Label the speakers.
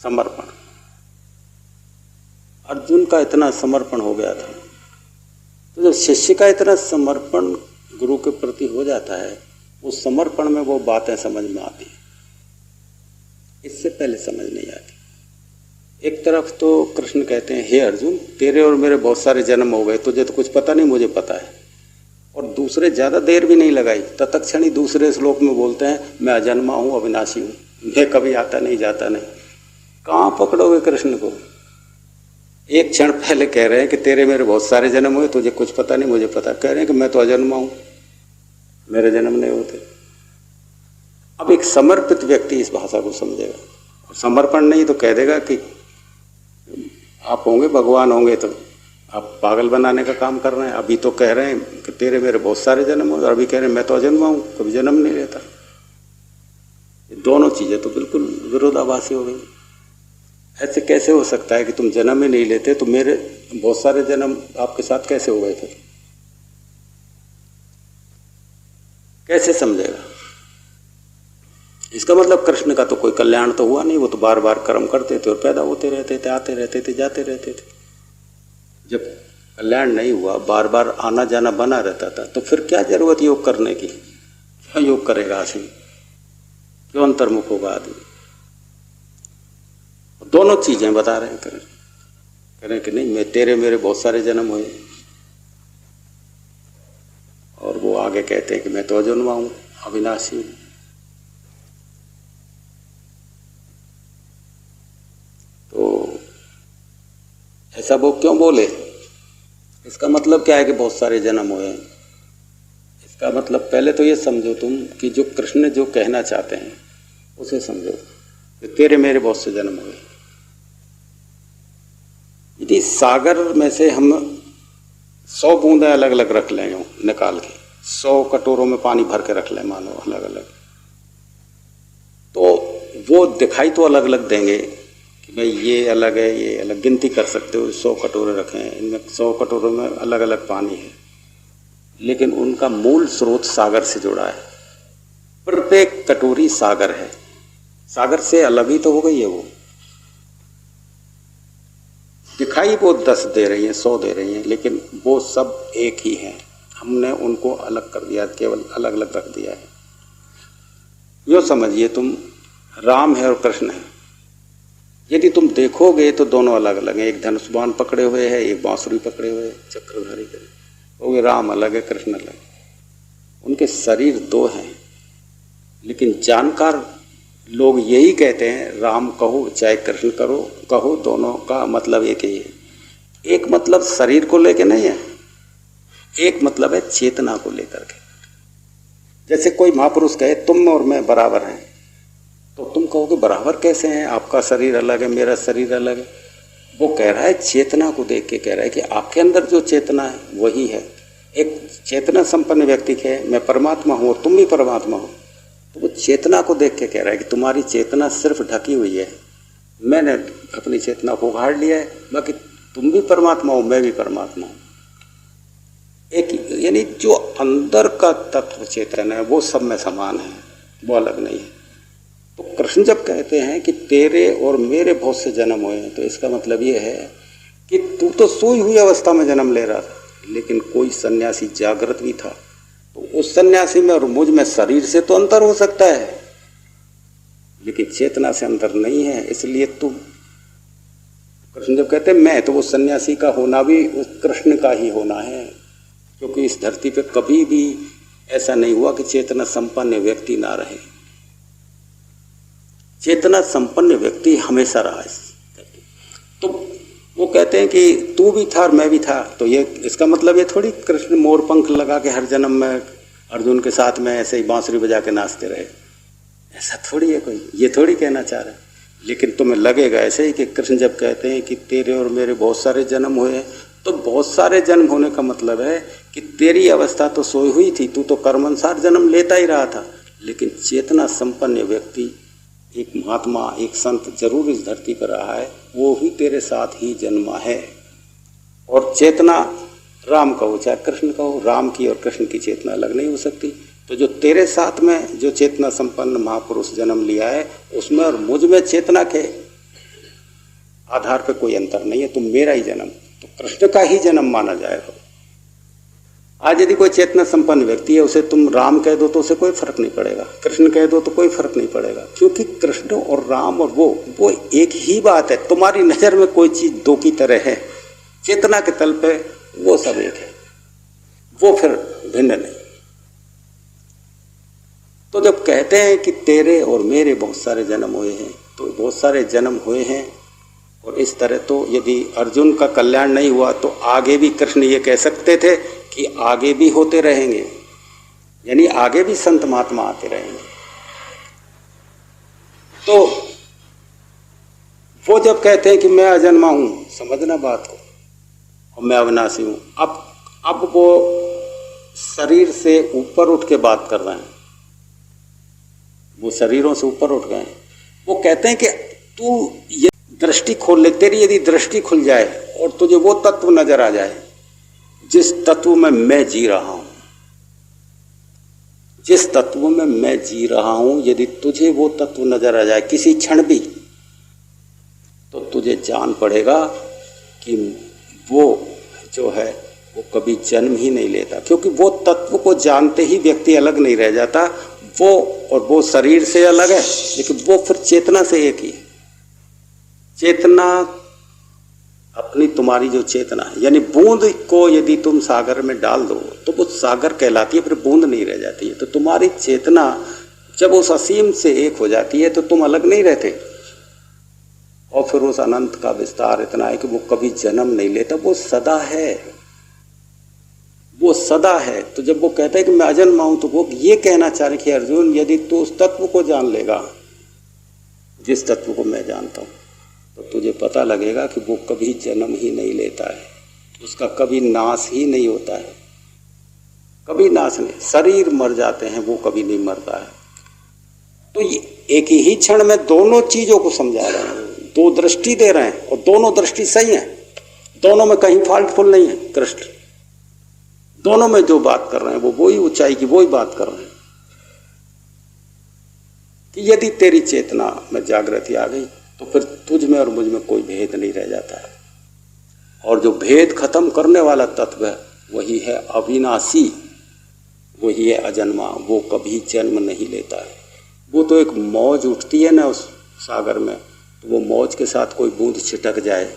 Speaker 1: समर्पण। अर्जुन का इतना समर्पण हो गया था, तो जब शिष्य का इतना समर्पण गुरु के प्रति हो जाता है, उस समर्पण में वो बातें समझ में आती हैं, इससे पहले समझ नहीं आती। एक तरफ तो कृष्ण कहते हैं, हे अर्जुन, तेरे और मेरे बहुत सारे जन्म हो गए, तुझे तो कुछ पता नहीं, मुझे पता है। और दूसरे ज़्यादा देर भी नहीं लगाई, तत्क्षण ही दूसरे श्लोक में बोलते हैं, मैं अजन्मा हूँ, अविनाशी हूँ, मैं कभी आता नहीं जाता नहीं। कहाँ पकड़ोगे कृष्ण को? एक क्षण पहले कह रहे हैं कि तेरे मेरे बहुत सारे जन्म हुए, तुझे कुछ पता नहीं, मुझे पता। कह रहे हैं कि मैं तो अजन्मा हूँ, मेरे जन्म नहीं होते। अब एक समर्पित व्यक्ति इस भाषा को समझेगा, और समर्पण नहीं तो कह देगा कि आप होंगे भगवान होंगे तो आप पागल बनाने का काम कर रहे हैं। अभी तो कह रहे हैं कि तेरे मेरे बहुत सारे जन्म हुए, और अभी कह रहे हैं मैं तो अजन्मा हूँ, कभी जन्म नहीं लेता। ये दोनों चीज़ें तो बिल्कुल विरोधाभासी हो गई। ऐसे कैसे हो सकता है कि तुम जन्म ही नहीं लेते, तो मेरे बहुत सारे जन्म आपके साथ कैसे हो गए? फिर कैसे समझेगा? इसका मतलब कृष्ण का तो कोई कल्याण तो हुआ नहीं, वो तो बार बार कर्म करते थे और पैदा होते रहते थे, आते रहते थे, जाते रहते थे। जब कल्याण नहीं हुआ, बार बार आना जाना बना रहता था, तो फिर क्या जरूरत योग करने की? क्या योग करेगा आदमी? क्यों अंतर्मुख होगा आदमी? दोनों चीजें बता रहे हैं, कह रहे हैं कि नहीं, मैं तेरे मेरे बहुत सारे जन्म हुए, और वो आगे कहते हैं कि मैं तो अजन्मा हूं, अविनाशी हूं। तो ऐसा वो क्यों बोले? इसका मतलब क्या है कि बहुत सारे जन्म हुए? इसका मतलब पहले तो ये समझो तुम कि जो कृष्ण जो कहना चाहते हैं उसे समझो कि तेरे मेरे बहुत से जन्म हुए। यदि सागर में से हम 100 बूंदें अलग अलग रख लें, निकाल के 100 कटोरों में पानी भर के रख लें, मानो अलग अलग, तो वो दिखाई तो अलग अलग देंगे कि भाई ये अलग है, ये अलग। गिनती कर सकते हो, 100 कटोरे रखें, इनमें 100 कटोरों में अलग अलग पानी है, लेकिन उनका मूल स्रोत सागर से जुड़ा है। प्रत्येक कटोरी सागर है, सागर से अलग ही तो हो गई है। वो दिखाई वो 10 दे रही है, 100 दे रही है, लेकिन वो सब एक ही है। हमने उनको अलग कर दिया, केवल अलग अलग रख दिया है। यो समझिए तुम, राम है और कृष्ण है। यदि तुम देखोगे तो दोनों अलग अलग हैं। एक धनुष बाण पकड़े हुए है, एक बांसुरी पकड़े हुए, चक्रधारी करे, वो राम अलग है, कृष्ण अलग है। उनके शरीर 2 हैं, लेकिन जानकार लोग यही कहते हैं, राम कहो चाहे कृष्ण कहो, दोनों का मतलब एक ही है। एक मतलब शरीर को लेके नहीं है, एक मतलब है चेतना को लेकर के। जैसे कोई महापुरुष कहे तुम और मैं बराबर हैं, तो तुम कहोगे बराबर कैसे हैं? आपका शरीर अलग है, मेरा शरीर अलग है। वो कह रहा है चेतना को देख के कह रहा है कि आपके अंदर जो चेतना है वही है। एक चेतना संपन्न व्यक्ति है, मैं परमात्मा हूँ और तुम भी परमात्मा हो, तो वो चेतना को देख के कह रहा है कि तुम्हारी चेतना सिर्फ ढकी हुई है, मैंने अपनी चेतना को उघाड़ लिया है, बाकी तुम भी परमात्मा हो, मैं भी परमात्मा हूँ। एक यानी जो अंदर का तत्व चेतन है वो सब में समान है, वो अलग नहीं है। तो कृष्ण जब कहते हैं कि तेरे और मेरे बहुत से जन्म हुए हैं, तो इसका मतलब ये है कि तू तो सोई हुई अवस्था में जन्म ले रहा था, लेकिन कोई सन्यासी जागृत भी था, तो उस सन्यासी में और मुझ में शरीर से तो अंतर हो सकता है, लेकिन चेतना से अंतर नहीं है। इसलिए तू, कृष्ण जब कहते हैं मैं, तो वो सन्यासी का होना भी उस कृष्ण का ही होना है, क्योंकि इस धरती पे कभी भी ऐसा नहीं हुआ कि चेतना संपन्न व्यक्ति ना रहे। चेतना संपन्न व्यक्ति हमेशा रहा है। तो वो कहते हैं कि तू भी था और मैं भी था, तो ये इसका मतलब ये थोड़ी कृष्ण मोर पंख लगा के हर जन्म में अर्जुन के साथ में ऐसे ही बांसुरी बजा के नाचते रहे, ऐसा थोड़ी है कोई, ये थोड़ी कहना चाह रहा है। लेकिन तुम्हें लगेगा ऐसे ही कि कृष्ण जब कहते हैं कि तेरे और मेरे बहुत सारे जन्म हुए, तो बहुत सारे जन्म होने का मतलब है कि तेरी अवस्था तो सोई हुई थी, तू तो कर्मानुसार जन्म लेता ही रहा था, लेकिन चेतना संपन्न व्यक्ति, एक महात्मा, एक संत जरूर इस धरती पर रहा है, वो ही तेरे साथ ही जन्मा है। और चेतना, राम कहो चाहे कृष्ण कहो, राम की और कृष्ण की चेतना अलग नहीं हो सकती। तो जो तेरे साथ में जो चेतना संपन्न महापुरुष जन्म लिया है, उसमें और मुझ में चेतना के आधार पे कोई अंतर नहीं है, तुम मेरा ही जन्म, तो कृष्ण का ही जन्म माना जाएगा। आज यदि कोई चेतना संपन्न व्यक्ति है, उसे तुम राम कह दो तो उसे कोई फर्क नहीं पड़ेगा, कृष्ण कह दो तो कोई फर्क नहीं पड़ेगा, क्योंकि कृष्ण और राम और वो एक ही बात है। तुम्हारी नजर में कोई चीज दो की तरह है, चेतना के तल पे वो सब एक है, वो फिर भिन्न नहीं। तो जब कहते हैं कि तेरे और मेरे बहुत सारे जन्म हुए हैं, तो बहुत सारे जन्म हुए हैं, और इस तरह तो यदि अर्जुन का कल्याण नहीं हुआ तो आगे भी कृष्ण ये कह सकते थे कि आगे भी होते रहेंगे, यानी आगे भी संत महात्मा आते रहेंगे। तो वो जब कहते हैं कि मैं अजन्मा हूं, समझना बात को, और मैं अविनाशी हूं, अब वो शरीर से ऊपर उठ के बात कर रहे हैं, वो शरीरों से ऊपर उठ गए। वो कहते हैं कि तू ये दृष्टि खोल ले, तेरी यदि दृष्टि खुल जाए और तुझे वो तत्व नजर आ जाए जिस तत्व में मैं जी रहा हूं, जिस तत्व में मैं जी रहा हूं, यदि तुझे वो तत्व नजर आ जाए किसी क्षण भी, तो तुझे जान पड़ेगा कि वो जो है वो कभी जन्म ही नहीं लेता, क्योंकि वो तत्व को जानते ही व्यक्ति अलग नहीं रह जाता। वो और वो शरीर से अलग है, लेकिन वो फिर चेतना से एक ही। चेतना अपनी, तुम्हारी जो चेतना है, यानी बूंद को यदि तुम सागर में डाल दो तो वो सागर कहलाती है, फिर बूंद नहीं रह जाती है। तो तुम्हारी चेतना जब उस असीम से एक हो जाती है तो तुम अलग नहीं रहते, और फिर उस अनंत का विस्तार इतना है कि वो कभी जन्म नहीं लेता, वो सदा है, वो सदा है। तो जब वो कहते हैं कि मैं अजन्मा हूं, तो वो ये कहना चाह रहे कि अर्जुन, यदि तू उस तत्व को जान लेगा जिस तत्व को मैं जानता हूं, तो तुझे पता लगेगा कि वो कभी जन्म ही नहीं लेता है, उसका कभी नाश ही नहीं होता है, कभी नाश नहीं। शरीर मर जाते हैं, वो कभी नहीं मरता है। तो ये एक ही क्षण में दोनों चीजों को समझा रहे हैं, दो दृष्टि दे रहे हैं, और दोनों दृष्टि सही है, दोनों में कहीं फॉल्टफुल नहीं है। कृष्ण दोनों में जो बात कर रहे हैं वो वही ऊंचाई की वही बात कर रहे हैं कि यदि तेरी चेतना में जागृति आ गई तो फिर तुझ में और मुझ में कोई भेद नहीं रह जाता है, और जो भेद खत्म करने वाला तत्व है वही है अविनाशी, वही है अजन्मा, वो कभी जन्म नहीं लेता है। वो तो एक मौज उठती है ना उस सागर में, तो वो मौज के साथ कोई बूंद छिटक जाए